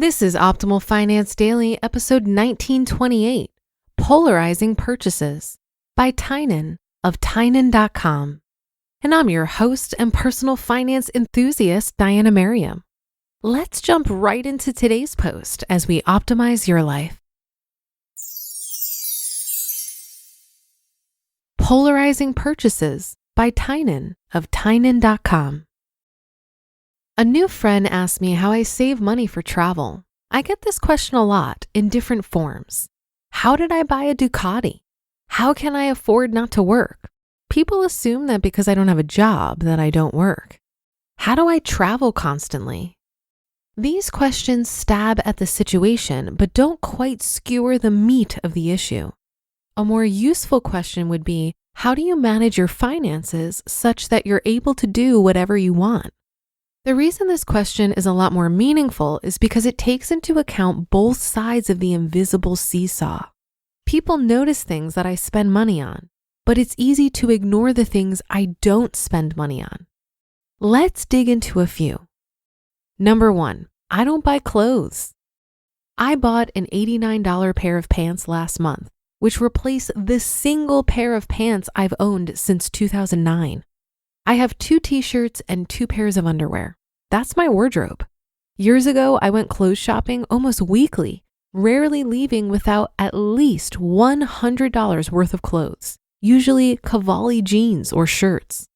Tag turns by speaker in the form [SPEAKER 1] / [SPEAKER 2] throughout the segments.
[SPEAKER 1] This is Optimal Finance Daily, episode 1928, Polarizing Purchases by Tynan of Tynan.com. And I'm your host and personal finance enthusiast, Diana Merriam. Let's jump right into today's post as we optimize your life. Polarizing Purchases by Tynan of Tynan.com. A new friend asked me how I save money for travel. I get this question a lot in different forms. How did I buy a Ducati? How can I afford not to work? People assume that because I don't have a job that I don't work. How do I travel constantly? These questions stab at the situation, but don't quite skewer the meat of the issue. A more useful question would be, how do you manage your finances such that you're able to do whatever you want? The reason this question is a lot more meaningful is because it takes into account both sides of the invisible seesaw. People notice things that I spend money on, but it's easy to ignore the things I don't spend money on. Let's dig into a few. Number 1, I don't buy clothes. I bought an $89 pair of pants last month, which replaced the single pair of pants I've owned since 2009. I have 2 t-shirts and 2 pairs of underwear. That's my wardrobe. Years ago, I went clothes shopping almost weekly, rarely leaving without at least $100 worth of clothes, usually Cavalli jeans or shirts.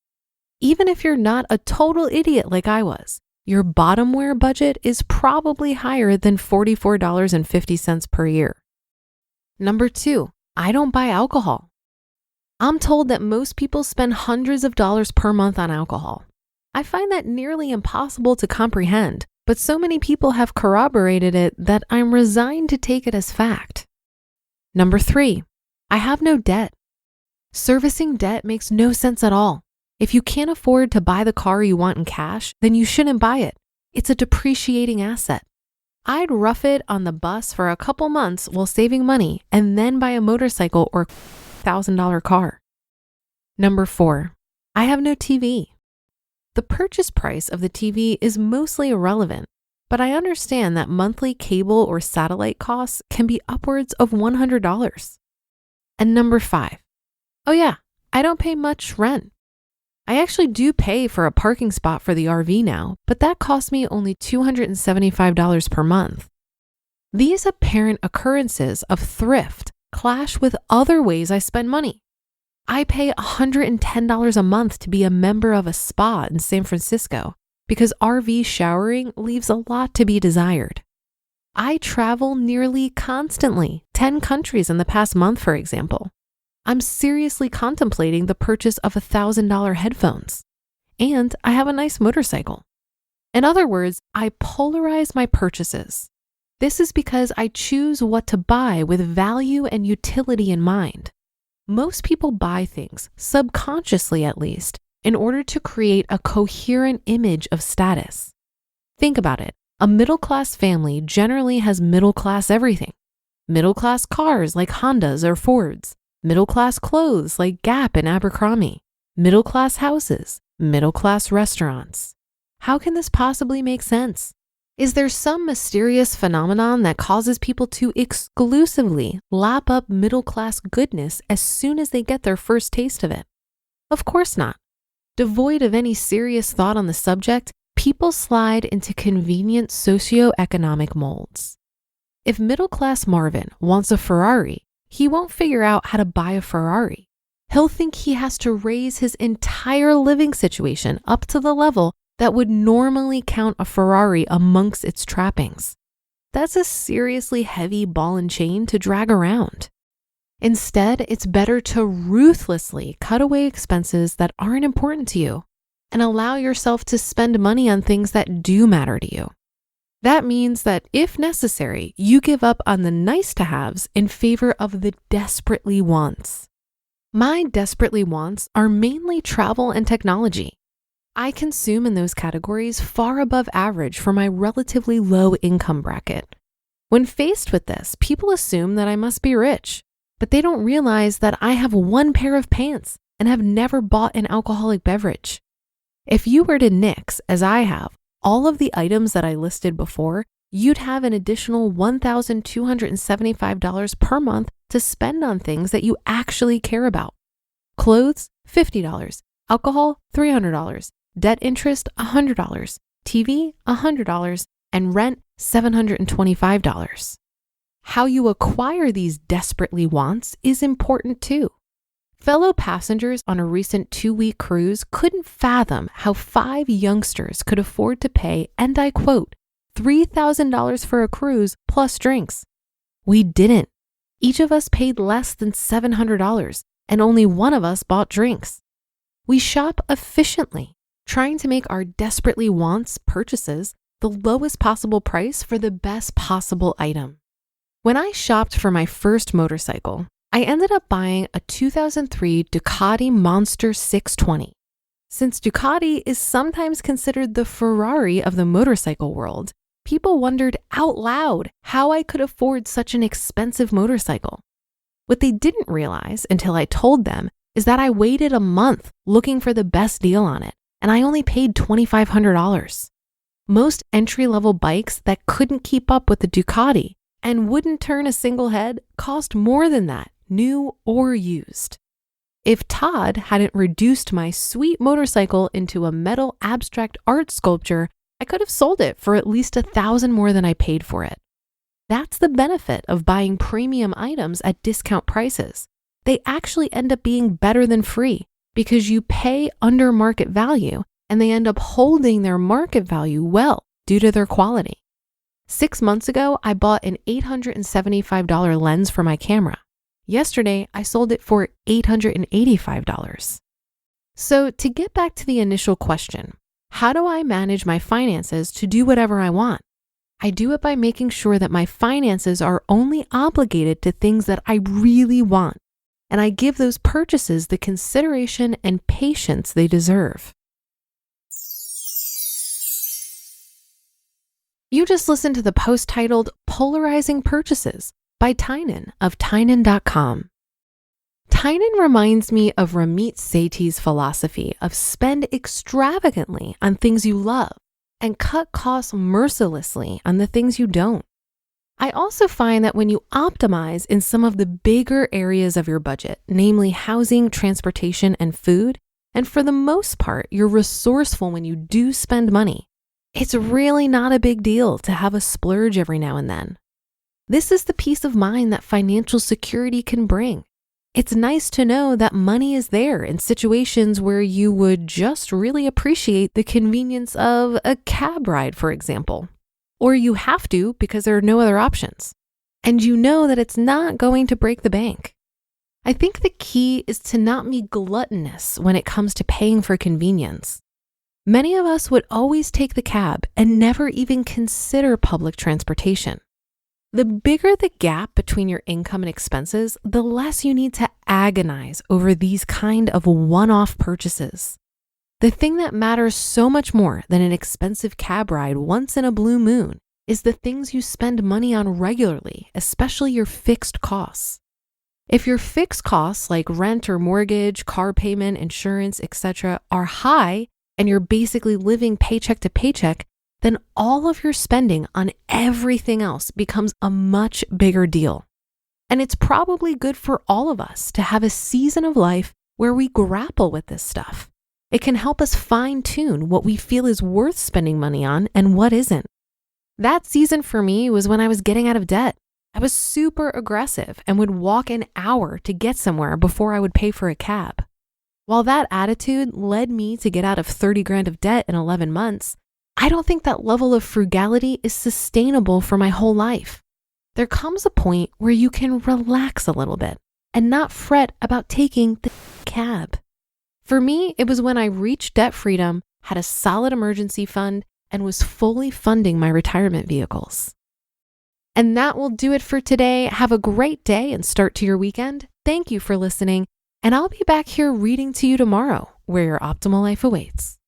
[SPEAKER 1] Even if you're not a total idiot like I was, your bottom wear budget is probably higher than $44.50 per year. Number 2, I don't buy alcohol. I'm told that most people spend hundreds of dollars per month on alcohol. I find that nearly impossible to comprehend, but so many people have corroborated it that I'm resigned to take it as fact. Number 3, I have no debt. Servicing debt makes no sense at all. If you can't afford to buy the car you want in cash, then you shouldn't buy it. It's a depreciating asset. I'd rough it on the bus for a couple months while saving money and then buy a motorcycle or $1,000 car. Number 4, I have no TV. The purchase price of the TV is mostly irrelevant, but I understand that monthly cable or satellite costs can be upwards of $100. And number 5, oh yeah, I don't pay much rent. I actually do pay for a parking spot for the RV now, but that costs me only $275 per month. These apparent occurrences of thrift clash with other ways I spend money. I pay $110 a month to be a member of a spa in San Francisco because RV showering leaves a lot to be desired. I travel nearly constantly, 10 countries in the past month, for example. I'm seriously contemplating the purchase of $1,000 headphones, and I have a nice motorcycle. In other words, I polarize my purchases. This is because I choose what to buy with value and utility in mind. Most people buy things, subconsciously at least, in order to create a coherent image of status. Think about it. A middle-class family generally has middle-class everything. Middle-class cars like Hondas or Fords. Middle-class clothes like Gap and Abercrombie. Middle-class houses. Middle-class restaurants. How can this possibly make sense? Is there some mysterious phenomenon that causes people to exclusively lap up middle-class goodness as soon as they get their first taste of it? Of course not. Devoid of any serious thought on the subject, people slide into convenient socioeconomic molds. If middle-class Marvin wants a Ferrari, he won't figure out how to buy a Ferrari. He'll think he has to raise his entire living situation up to the level that would normally count a Ferrari amongst its trappings. That's a seriously heavy ball and chain to drag around. Instead, it's better to ruthlessly cut away expenses that aren't important to you and allow yourself to spend money on things that do matter to you. That means that if necessary, you give up on the nice to haves in favor of the desperately wants. My desperately wants are mainly travel and technology. I consume in those categories far above average for my relatively low income bracket. When faced with this, people assume that I must be rich, but they don't realize that I have 1 pair of pants and have never bought an alcoholic beverage. If you were to nix, as I have, all of the items that I listed before, you'd have an additional $1,275 per month to spend on things that you actually care about. Clothes, $50. Alcohol, $300. Debt interest, $100. TV, $100. And rent, $725. How you acquire these desperately wants is important too. Fellow passengers on a recent 2-week cruise couldn't fathom how 5 youngsters could afford to pay, and I quote, $3,000 for a cruise plus drinks. We didn't. Each of us paid less than $700, and only one of us bought drinks. We shop efficiently, trying to make our desperately wants purchases the lowest possible price for the best possible item. When I shopped for my first motorcycle, I ended up buying a 2003 Ducati Monster 620. Since Ducati is sometimes considered the Ferrari of the motorcycle world, people wondered out loud how I could afford such an expensive motorcycle. What they didn't realize until I told them is that I waited a month looking for the best deal on it, and I only paid $2,500. Most entry-level bikes that couldn't keep up with the Ducati and wouldn't turn a single head cost more than that, new or used. If Todd hadn't reduced my sweet motorcycle into a metal abstract art sculpture, I could have sold it for at least $1,000 more than I paid for it. That's the benefit of buying premium items at discount prices. They actually end up being better than free because you pay under market value and they end up holding their market value well due to their quality. 6 months ago, I bought an $875 lens for my camera. Yesterday, I sold it for $885. So to get back to the initial question, how do I manage my finances to do whatever I want? I do it by making sure that my finances are only obligated to things that I really want, and I give those purchases the consideration and patience they deserve. You just listened to the post titled Polarizing Purchases by Tynan of Tynan.com. Tynan reminds me of Ramit Sethi's philosophy of spend extravagantly on things you love and cut costs mercilessly on the things you don't. I also find that when you optimize in some of the bigger areas of your budget, namely housing, transportation, and food, and for the most part, you're resourceful when you do spend money, it's really not a big deal to have a splurge every now and then. This is the peace of mind that financial security can bring. It's nice to know that money is there in situations where you would just really appreciate the convenience of a cab ride, for example. Or you have to because there are no other options. And you know that it's not going to break the bank. I think the key is to not be gluttonous when it comes to paying for convenience. Many of us would always take the cab and never even consider public transportation. The bigger the gap between your income and expenses, the less you need to agonize over these kind of one-off purchases. The thing that matters so much more than an expensive cab ride once in a blue moon is the things you spend money on regularly, especially your fixed costs. If your fixed costs like rent or mortgage, car payment, insurance, etc. are high and you're basically living paycheck to paycheck, then all of your spending on everything else becomes a much bigger deal. And it's probably good for all of us to have a season of life where we grapple with this stuff. It can help us fine-tune what we feel is worth spending money on and what isn't. That season for me was when I was getting out of debt. I was super aggressive and would walk an hour to get somewhere before I would pay for a cab. While that attitude led me to get out of 30 grand of debt in 11 months, I don't think that level of frugality is sustainable for my whole life. There comes a point where you can relax a little bit and not fret about taking the cab. For me, it was when I reached debt freedom, had a solid emergency fund, and was fully funding my retirement vehicles. And that will do it for today. Have a great day and start to your weekend. Thank you for listening, and I'll be back here reading to you tomorrow, where your optimal life awaits.